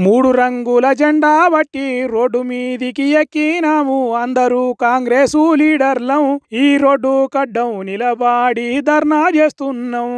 మూడు రంగుల జెండా బట్టి రోడ్డు మీదికి ఎక్కినాము అందరూ కాంగ్రెసు లీడర్లం ఈ రోడ్డు కడ్డం నిలబడి ధర్నా చేస్తున్నాం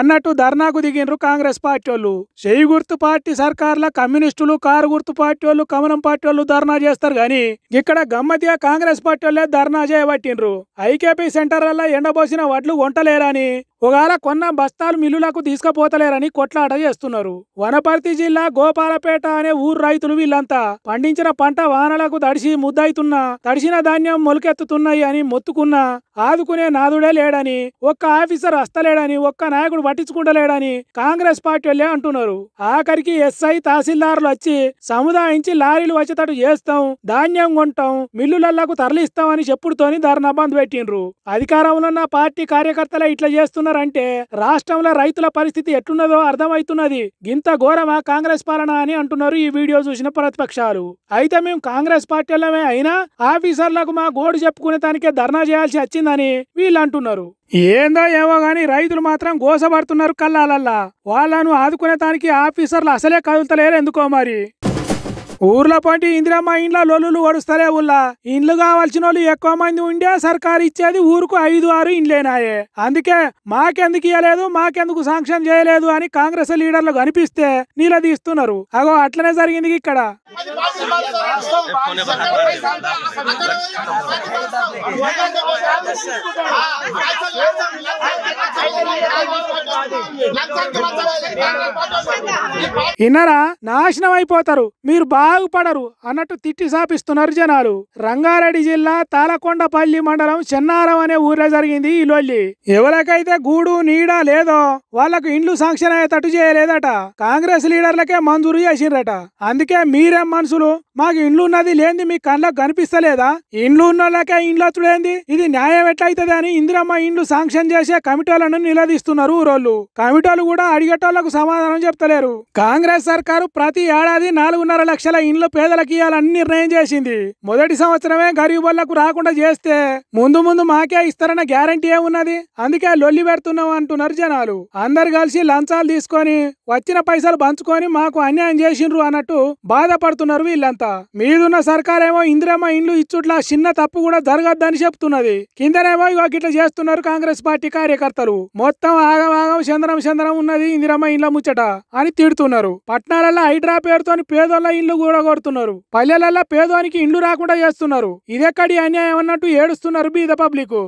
అన్నట్టు ధర్నాకు దిగినరు కాంగ్రెస్ పార్టీ వాళ్ళు. చెయ్యి గుర్తు పార్టీ సర్కార్ల కమ్యూనిస్టులు, కారు గుర్తు పార్టీ వాళ్ళు, కమలం పార్టీ వాళ్ళు ధర్నా చేస్తారు గాని ఇక్కడ గమ్మతిగా కాంగ్రెస్ పార్టీ వాళ్ళే ధర్నా చేయబట్టిండ్రు. ఐకేపీ సెంటర్లలో ఎండబోసిన వడ్లు కొంటలేరని, ఒకవేళ కొన్న బస్తాలు మిల్లులకు తీసుకుపోతలేరని కొట్లాట చేస్తున్నారు. వనపర్తి జిల్లా గోపాలపేట అనే ఊరు రైతులు వీళ్ళంతా పండించిన పంట వానలకు తడిసి ముద్దయితున్నా, తడిసిన ధాన్యం మొలకెత్తుతున్నాయి అని మొత్తుకున్నా ఆదుకునే నాదుడే లేడని, ఒక్క ఆఫీసర్ వస్తలేడని, ఒక్క నాయకుడు పట్టించుకుంటలేడని కాంగ్రెస్ పార్టీ వాళ్ళే అంటున్నారు. ఆఖరికి ఎస్ఐ తహసీల్దార్లు వచ్చి సముదాయించి లారీలు వచ్చేటట్టు చేస్తాం, ధాన్యం కొంటాం, మిల్లులకు తరలిస్తాం అని చెప్పుడుతోని ధర్నా బంద్ పెట్టిండ్రు. అధికారంలో ఉన్న పార్టీ కార్యకర్తలే ఇట్లా చేస్తున్నారంటే రాష్ట్రంలో రైతుల పరిస్థితి ఎట్లున్నదో అర్థమవుతున్నది. గింత ఘోరమా కాంగ్రెస్ పాలన అని అంటున్నారు ఈ వీడియో చూసిన ప్రతిపక్షాలు. అయితే మేము కాంగ్రెస్ పార్టీలమే అయినా ఆఫీసర్లకు మా గోడు చెప్పుకునే దానికే ధర్నా చేయాల్సి వచ్చిందని వీళ్ళు అంటున్నారు. ఏందో ఏమో గాని రైతులు మాత్రం గోసపడుతున్నారు కల్లాలల్లా. వాళ్ళను ఆదుకునే దానికి ఆఫీసర్లు అసలే కదులుతలేరు ఎందుకో మరి. ఊర్ల పంటి ఇందిరమ్మ ఇండ్ల లొల్లులు గడుస్తలే ఊళ్ళ. ఇండ్లు కావాల్సిన వాళ్ళు ఎక్కువ మంది ఉండే సర్కారు ఇచ్చేది ఊరుకు 5-6 ఇండ్లేనాయే. అందుకే మాకెందుకు ఇయ్యలేదు, మాకెందుకు శాంక్షన్ చేయలేదు అని కాంగ్రెస్ లీడర్లు కనిపిస్తే నిలదీస్తున్నారు. అగో అట్లనే జరిగింది ఇక్కడ. ఇన్నరా నాశనం అయిపోతారు, మీరు బాగుపడరు అన్నట్టు తిట్టి సాపిస్తున్నారు జనాలు. రంగారెడ్డి జిల్లా తాళకొండపల్లి మండలం చెన్నారం అనే ఊర్లో జరిగింది ఈ లొల్లి. ఎవరికైతే గూడు నీడ లేదో వాళ్లకు ఇండ్లు శాంక్షన్ అయ్యేటట్టు చేయలేదట. కాంగ్రెస్ లీడర్లకే మంజూరు చేసిండ్రట. అందుకే మీరేం మనుషులు, మాకు ఇండ్లు ఉన్నది లేని మీ కళ్ళకు కనిపిస్తలేదా? ఇండ్లు ఉన్న వాళ్ళకే ఇండ్లు వచ్చుడేంది? ఇది న్యాయం ఎట్లయితది అని ఇందిరమ్మ ఇండ్లు శాంక్షన్ చేసే కమిటీలను నిలదీస్తున్నారు ఊరోళ్ళు. కమిటీలు కూడా అడిగేటోళ్లకు సమాధానం చెప్తలేరు. కాంగ్రెస్ సర్కారు ప్రతి ఏడాది 4.5 లక్షల ఇండ్లు పేదలకు ఇవ్వాలని నిర్ణయం చేసింది. మొదటి సంవత్సరమే గరీబులకు రాకుండా చేస్తే ముందు ముందు మాకే ఇస్తారన్న గ్యారంటీ ఏమున్నది? అందుకే లొల్లి పెడుతున్నాం అంటున్నారు జనాలు. అందరు కలిసి లంచాలు తీసుకొని వచ్చిన పైసలు పంచుకొని మాకు అన్యాయం చేసిండ్రు అన్నట్టు బాధపడుతున్నారు వీళ్ళంతా. మీదున్న సర్కారేమో ఇందిరమ్మ ఇండ్లు ఇచ్చుట్లా చిన్న తప్పు కూడా జరగద్దని చెప్తున్నది. కిందనేమో ఇట్లా చేస్తున్నారు కాంగ్రెస్ పార్టీ కార్యకర్తలు. మొత్తం ఆగమాగం చంద్రం ఉన్నది ఇందిరమ్మ ఇండ్ల ముచ్చట అని తిడుతున్నారు. పట్నాలలో హైడ్రా పేరుతోని పేదోళ్ళ ఇండ్లు కూడా కొడుతున్నారు. పల్లెలలో పేదోనికి ఇండ్లు రాకుండా చేస్తున్నారు. ఇదెక్కడి అన్యాయం అన్నట్టు ఏడుస్తున్నారు బీద పబ్లిక్.